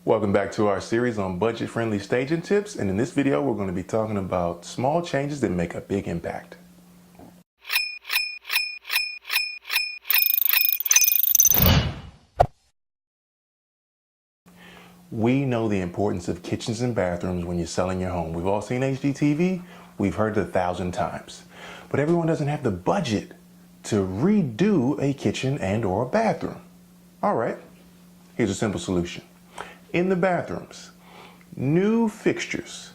Welcome back to our series on budget-friendly staging tips, and in this video we're going to be talking about small changes that make a big impact. We know the importance of kitchens and bathrooms when you're selling your home. We've all seen HGTV, we've heard it 1,000 times, but everyone doesn't have the budget to redo a kitchen and or a bathroom. All right, here's a simple solution. In the bathrooms, new fixtures,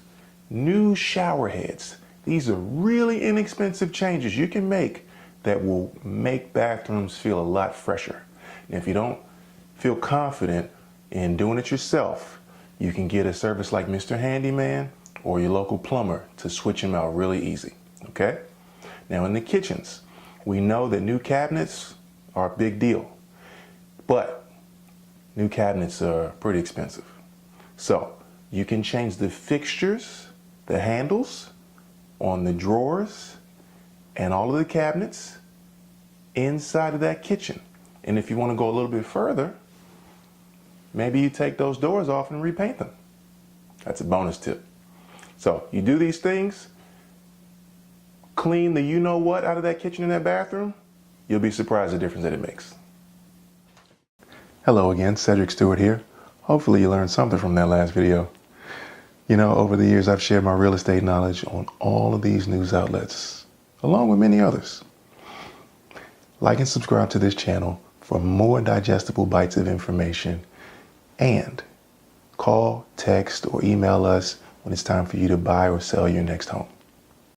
new shower heads. These are really inexpensive changes you can make that will make bathrooms feel a lot fresher. And if you don't feel confident in doing it yourself, you can get a service like Mr. Handyman or your local plumber to switch them out really easy, okay? Now in the kitchens, we know that new cabinets are a big deal, but new cabinets are pretty expensive. So you can change the fixtures, the handles on the drawers and all of the cabinets inside of that kitchen. And if you want to go a little bit further, maybe you take those doors off and repaint them. That's a bonus tip. So you do these things, clean the you-know-what out of that kitchen and that bathroom, you'll be surprised the difference that it makes. Hello again, Cedric Stewart here. Hopefully you learned something from that last video. You know, over the years I've shared my real estate knowledge on all of these news outlets, along with many others. Like and subscribe to this channel for more digestible bites of information, and call, text, or email us when it's time for you to buy or sell your next home.